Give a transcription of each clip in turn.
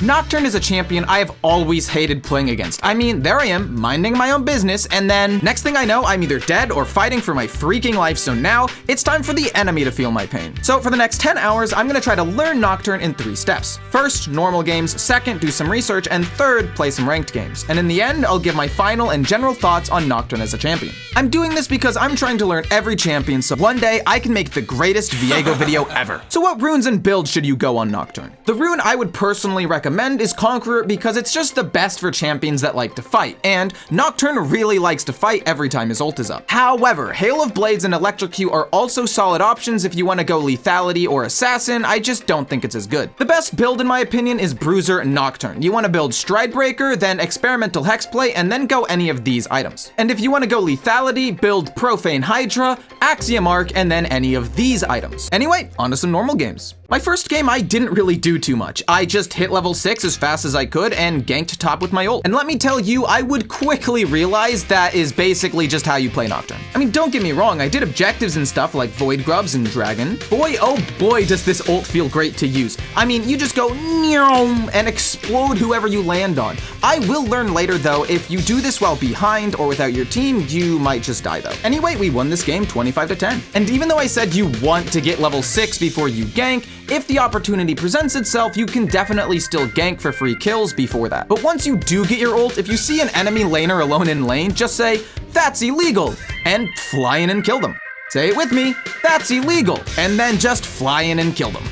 Nocturne is a champion I have always hated playing against. I mean, there I am, minding my own business, and then next thing I know, I'm either dead or fighting for my freaking life, so now it's time for the enemy to feel my pain. So for the next 10 hours, I'm gonna try to learn Nocturne in 3 steps. First, normal games, second, do some research, and third, play some ranked games. And in the end, I'll give my final and general thoughts on Nocturne as a champion. I'm doing this because I'm trying to learn every champion, so one day I can make the greatest Viego video ever. So what runes and builds should you go on Nocturne? The rune I would personally recommend is Conqueror because it's just the best for champions that like to fight, and Nocturne really likes to fight every time his ult is up. However, Hail of Blades and Electrocute are also solid options if you want to go Lethality or Assassin. I just don't think it's as good. The best build in my opinion is Bruiser Nocturne. You want to build Stridebreaker, then Experimental Hexplay, and then go any of these items. And if you want to go Lethality, build Profane Hydra, Axiom Arc, and then any of these items. Anyway, on to some normal games. My first game, I didn't really do too much. I just hit level 6 as fast as I could and ganked top with my ult. And let me tell you, I would quickly realize that is basically just how you play Nocturne. I mean, don't get me wrong, I did objectives and stuff like Void Grubs and Dragon. Boy, oh boy, does this ult feel great to use. I mean, you just go and explode whoever you land on. I will learn later though, if you do this while behind or without your team, you might just die though. Anyway, we won this game 25-10. And even though I said you want to get level 6 before you gank, if the opportunity presents itself, you can definitely still gank for free kills before that. But once you do get your ult, if you see an enemy laner alone in lane, just say, "That's illegal," and fly in and kill them. Say it with me, "That's illegal," and then just fly in and kill them.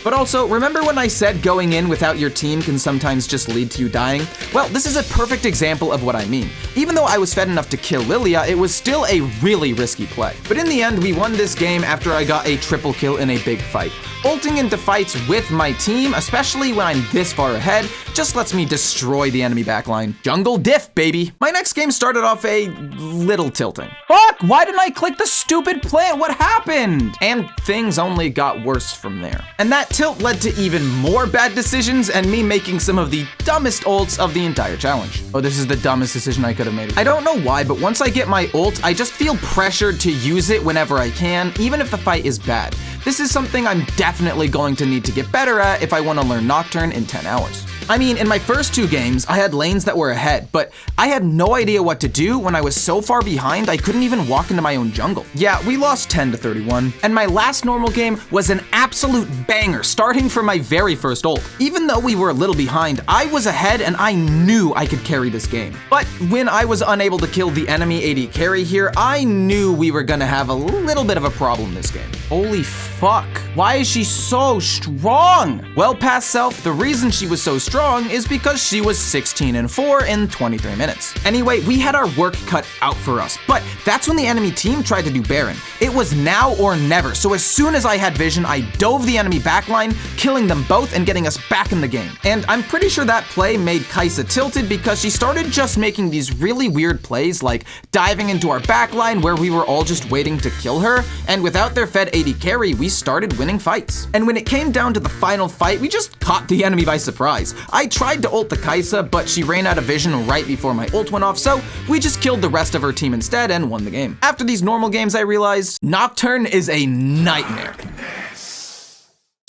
But also, remember when I said going in without your team can sometimes just lead to you dying? Well, this is a perfect example of what I mean. Even though I was fed enough to kill Lilia, it was still a really risky play. But in the end, we won this game after I got a triple kill in a big fight. Ulting into fights with my team, especially when I'm this far ahead, just lets me destroy the enemy backline. Jungle diff, baby. My next game started off a little tilting. Fuck, why didn't I click the stupid plant? What happened? And things only got worse from there. And that tilt led to even more bad decisions and me making some of the dumbest ults of the entire challenge. Oh, this is the dumbest decision I could have made. I don't know why, but once I get my ult, I just feel pressured to use it whenever I can, even if the fight is bad. This is something I'm definitely going to need to get better at if I want to learn Nocturne in 10 hours. I mean, in my first 2 games, I had lanes that were ahead, but I had no idea what to do when I was so far behind I couldn't even walk into my own jungle. Yeah, we lost 10-31, and my last normal game was an absolute banger, starting from my very first ult. Even though we were a little behind, I was ahead and I knew I could carry this game. But when I was unable to kill the enemy AD carry here, I knew we were gonna have a little bit of a problem this game. Holy fuck, why is she so strong? Well, past self, the reason she was so strong is because she was 16-4 in 23 minutes. Anyway, we had our work cut out for us, but that's when the enemy team tried to do Baron. It was now or never, so as soon as I had vision, I dove the enemy backline, killing them both and getting us back in the game. And I'm pretty sure that play made Kai'Sa tilted because she started just making these really weird plays like diving into our backline where we were all just waiting to kill her, and without their fed AD carry, we started winning fights. And when it came down to the final fight, we just caught the enemy by surprise. I tried to ult the Kai'Sa, but she ran out of vision right before my ult went off, so we just killed the rest of her team instead and won the game. After these normal games, I realized Nocturne is a nightmare.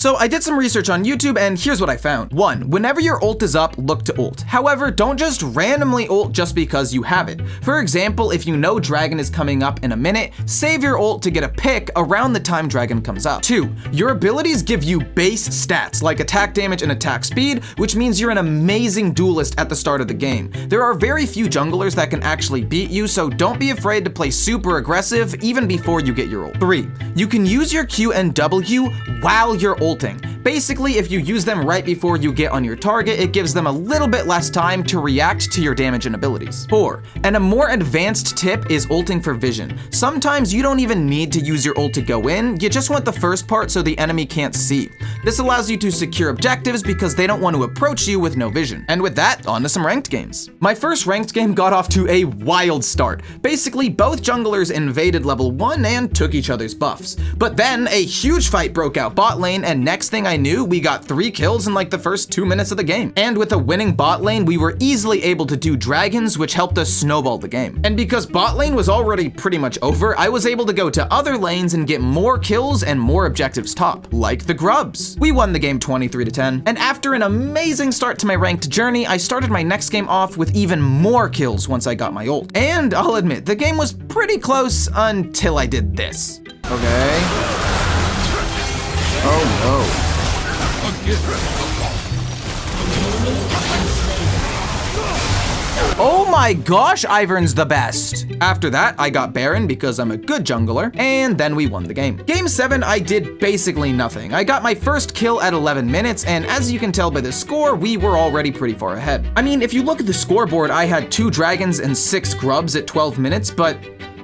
So I did some research on YouTube and here's what I found. 1, whenever your ult is up, look to ult. However, don't just randomly ult just because you have it. For example, if you know Dragon is coming up in a minute, save your ult to get a pick around the time Dragon comes up. 2, your abilities give you base stats like attack damage and attack speed, which means you're an amazing duelist at the start of the game. There are very few junglers that can actually beat you, so don't be afraid to play super aggressive even before you get your ult. 3, you can use your Q and W while you're ulting. Basically, if you use them right before you get on your target, it gives them a little bit less time to react to your damage and abilities. 4, and a more advanced tip is ulting for vision. Sometimes you don't even need to use your ult to go in, you just want the first part so the enemy can't see. This allows you to secure objectives because they don't want to approach you with no vision. And with that, on to some ranked games. My first ranked game got off to a wild start. Basically, both junglers invaded level 1 and took each other's buffs. But then, a huge fight broke out bot lane and then next thing I knew, we got 3 kills in like the first 2 minutes of the game. And with a winning bot lane, we were easily able to do dragons, which helped us snowball the game. And because bot lane was already pretty much over, I was able to go to other lanes and get more kills and more objectives top, like the grubs. We won the game 23-10, and after an amazing start to my ranked journey, I started my next game off with even more kills once I got my ult. And I'll admit, the game was pretty close until I did this. Okay. Oh no. Oh my gosh, Ivern's the best! After that, I got Baron because I'm a good jungler, and then we won the game. Game 7, I did basically nothing. I got my first kill at 11 minutes, and as you can tell by the score, we were already pretty far ahead. I mean, if you look at the scoreboard, I had 2 dragons and 6 grubs at 12 minutes, but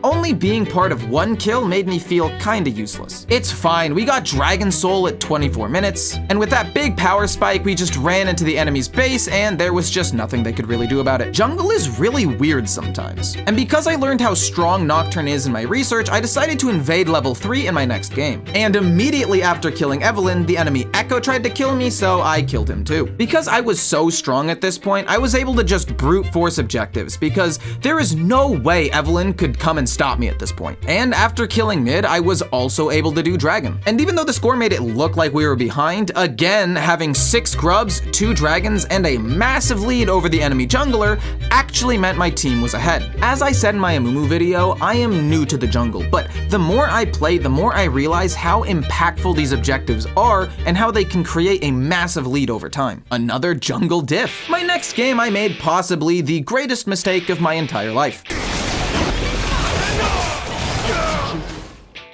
only being part of 1 kill made me feel kinda useless. It's fine, we got Dragon Soul at 24 minutes, and with that big power spike, we just ran into the enemy's base and there was just nothing they could really do about it. Jungle is really weird sometimes. And because I learned how strong Nocturne is in my research, I decided to invade level 3 in my next game. And immediately after killing Evelynn, the enemy Echo tried to kill me, so I killed him too. Because I was so strong at this point, I was able to just brute force objectives, because there is no way Evelynn could come and stop me at this point. And after killing mid, I was also able to do dragon. And even though the score made it look like we were behind, again, having 6 grubs, 2 dragons, and a massive lead over the enemy jungler actually meant my team was ahead. As I said in my Amumu video, I am new to the jungle, but the more I play, the more I realize how impactful these objectives are and how they can create a massive lead over time. Another jungle diff. My next game, I made possibly the greatest mistake of my entire life.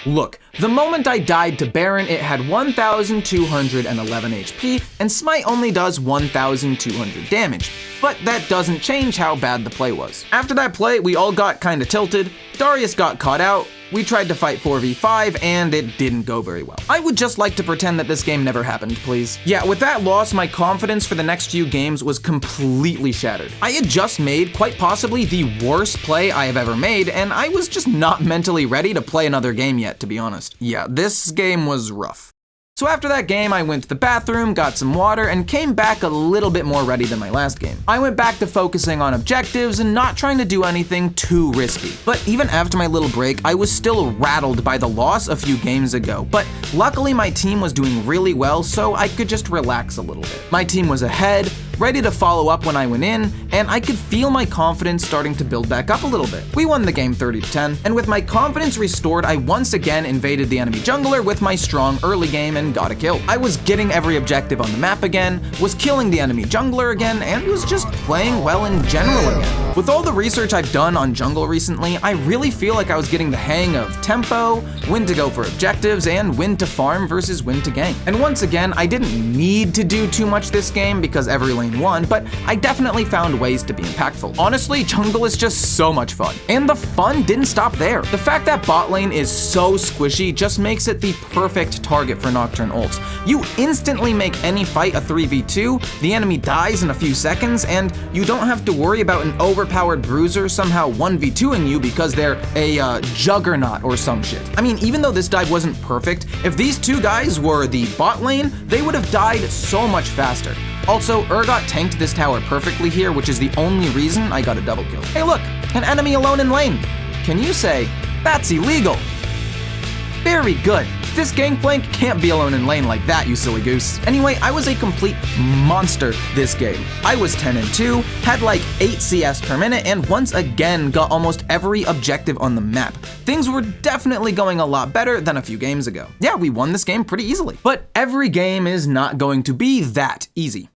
Look, the moment I died to Baron, it had 1,211 HP, and Smite only does 1,200 damage, but that doesn't change how bad the play was. After that play, we all got kinda tilted, Darius got caught out, we tried to fight 4v5, and it didn't go very well. I would just like to pretend that this game never happened, please. Yeah, with that loss, my confidence for the next few games was completely shattered. I had just made quite possibly the worst play I have ever made, and I was just not mentally ready to play another game yet, to be honest. Yeah, this game was rough. So after that game, I went to the bathroom, got some water, and came back a little bit more ready than my last game. I went back to focusing on objectives and not trying to do anything too risky. But even after my little break, I was still rattled by the loss a few games ago. But luckily my team was doing really well, so I could just relax a little bit. My team was ahead, ready to follow up when I went in, and I could feel my confidence starting to build back up a little bit. We won the game 30-10, and with my confidence restored, I once again invaded the enemy jungler with my strong early game and got a kill. I was getting every objective on the map again, was killing the enemy jungler again, and was just playing well in general again. With all the research I've done on jungle recently, I really feel like I was getting the hang of tempo, when to go for objectives, and when to farm versus when to gank. And once again, I didn't need to do too much this game because every lane won, but I definitely found ways to be impactful. Honestly, jungle is just so much fun. And the fun didn't stop there. The fact that bot lane is so squishy just makes it the perfect target for Nocturne ults. You instantly make any fight a 3v2, the enemy dies in a few seconds, and you don't have to worry about an overpowered bruiser somehow 1v2ing you because they're a juggernaut or some shit. I mean, even though this dive wasn't perfect, if these two guys were the bot lane, they would have died so much faster. Also, Urgot tanked this tower perfectly here, which is the only reason I got a double kill. Hey look, an enemy alone in lane. Can you say, that's illegal? Very good. This gangplank can't be alone in lane like that, you silly goose. Anyway, I was a complete monster this game. I was 10-2, had like 8 CS per minute, and once again got almost every objective on the map. Things were definitely going a lot better than a few games ago. Yeah, we won this game pretty easily. But every game is not going to be that easy.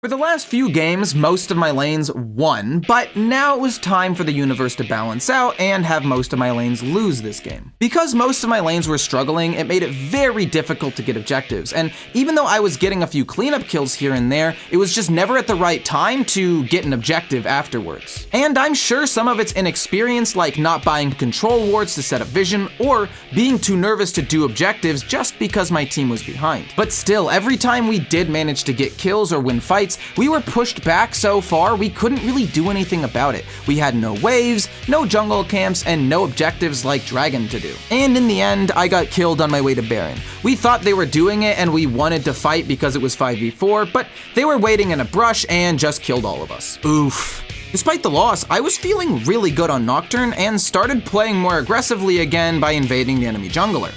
For the last few games, most of my lanes won, but now it was time for the universe to balance out and have most of my lanes lose this game. Because most of my lanes were struggling, it made it very difficult to get objectives, and even though I was getting a few cleanup kills here and there, it was just never at the right time to get an objective afterwards. And I'm sure some of it's inexperience, like not buying control wards to set up vision, or being too nervous to do objectives just because my team was behind. But still, every time we did manage to get kills or win fights, fights, we were pushed back so far we couldn't really do anything about it. We had no waves, no jungle camps, and no objectives like Dragon to do. And in the end, I got killed on my way to Baron. We thought they were doing it and we wanted to fight because it was 5v4, but they were waiting in a brush and just killed all of us. Oof. Despite the loss, I was feeling really good on Nocturne and started playing more aggressively again by invading the enemy jungler.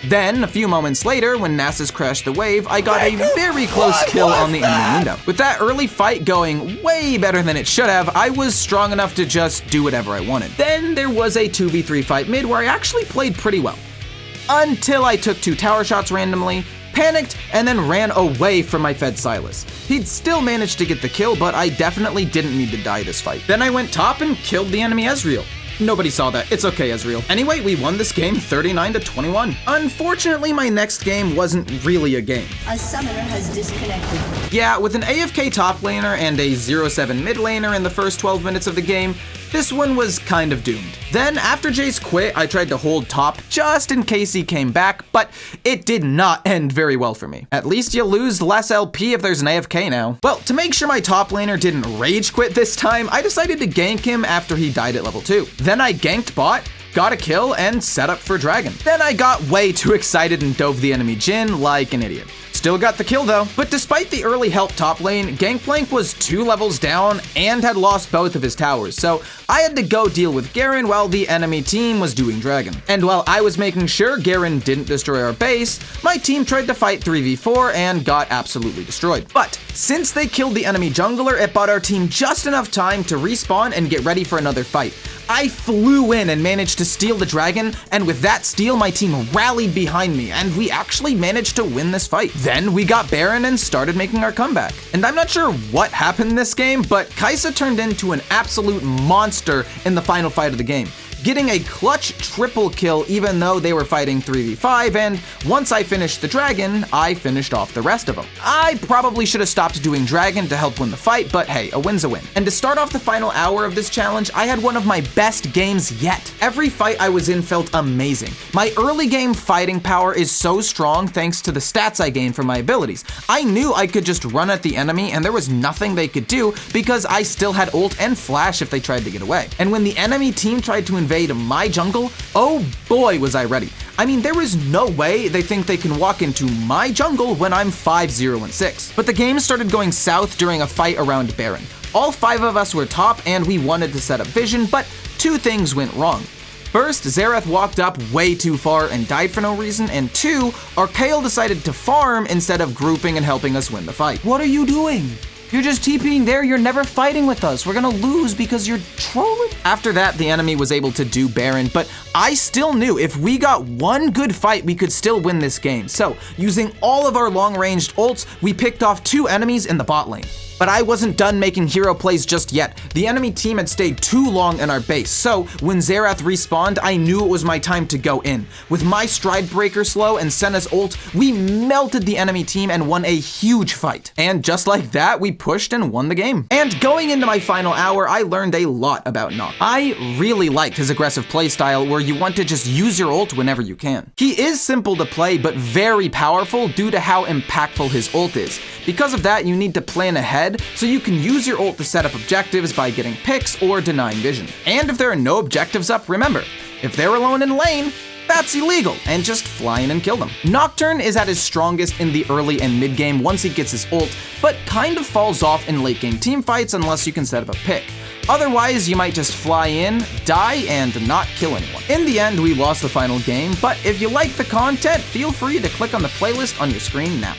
Then, a few moments later, when Nasus crashed the wave, I got a very close kill on the enemy Mundo. With that early fight going way better than it should have, I was strong enough to just do whatever I wanted. Then there was a 2v3 fight mid where I actually played pretty well. Until I took 2 tower shots randomly, panicked, and then ran away from my Fed Silas. He'd still managed to get the kill, but I definitely didn't need to die this fight. Then I went top and killed the enemy Ezreal. Nobody saw that. It's okay, Ezreal. Anyway, we won this game 39-21. Unfortunately, my next game wasn't really a game. A summoner has disconnected. Yeah, with an AFK top laner and a 0-7 mid laner in the first 12 minutes of the game, this one was kind of doomed. Then, after Jace quit, I tried to hold top just in case he came back, but it did not end very well for me. At least you lose less LP if there's an AFK now. Well, to make sure my top laner didn't rage quit this time, I decided to gank him after he died at level 2. Then I ganked bot, got a kill, and set up for Dragon. Then I got way too excited and dove the enemy Jhin like an idiot. Still got the kill though. But despite the early help top lane, Gangplank was 2 levels down and had lost both of his towers, so I had to go deal with Garen while the enemy team was doing Dragon. And while I was making sure Garen didn't destroy our base, my team tried to fight 3v4 and got absolutely destroyed. But since they killed the enemy jungler, it bought our team just enough time to respawn and get ready for another fight. I flew in and managed to steal the dragon, and with that steal, my team rallied behind me, and we actually managed to win this fight. Then we got Baron and started making our comeback. And I'm not sure what happened this game, but Kai'Sa turned into an absolute monster in the final fight of the game, getting a clutch triple kill even though they were fighting 3v5, and once I finished the dragon, I finished off the rest of them. I probably should have stopped doing dragon to help win the fight, but hey, a win's a win. And to start off the final hour of this challenge, I had one of my best games yet. Every fight I was in felt amazing. My early game fighting power is so strong thanks to the stats I gained from my abilities. I knew I could just run at the enemy and there was nothing they could do because I still had ult and flash if they tried to get away. And when the enemy team tried to invade my jungle, oh boy was I ready. I mean, there is no way they think they can walk into my jungle when I'm 5-0-6. But the game started going south during a fight around Baron. All 5 of us were top and we wanted to set up vision, but 2 things went wrong. First, Xerath walked up way too far and died for no reason, and 2, our Kayle decided to farm instead of grouping and helping us win the fight. What are you doing? You're just TPing there, you're never fighting with us. We're gonna lose because you're trolling. After that, the enemy was able to do Baron, but I still knew if we got one good fight, we could still win this game. So, using all of our long-ranged ults, we picked off 2 enemies in the bot lane. But I wasn't done making hero plays just yet. The enemy team had stayed too long in our base, so when Xerath respawned, I knew it was my time to go in. With my Stride Breaker slow and Senna's ult, we melted the enemy team and won a huge fight. And just like that, we pushed and won the game. And going into my final hour, I learned a lot about Noct. I really liked his aggressive playstyle where you want to just use your ult whenever you can. He is simple to play, but very powerful due to how impactful his ult is. Because of that, you need to plan ahead, so you can use your ult to set up objectives by getting picks or denying vision. And if there are no objectives up, remember, if they're alone in lane, that's illegal, and just fly in and kill them. Nocturne is at his strongest in the early and mid game once he gets his ult, but kind of falls off in late game teamfights unless you can set up a pick. Otherwise, you might just fly in, die, and not kill anyone. In the end, we lost the final game, but if you like the content, feel free to click on the playlist on your screen now.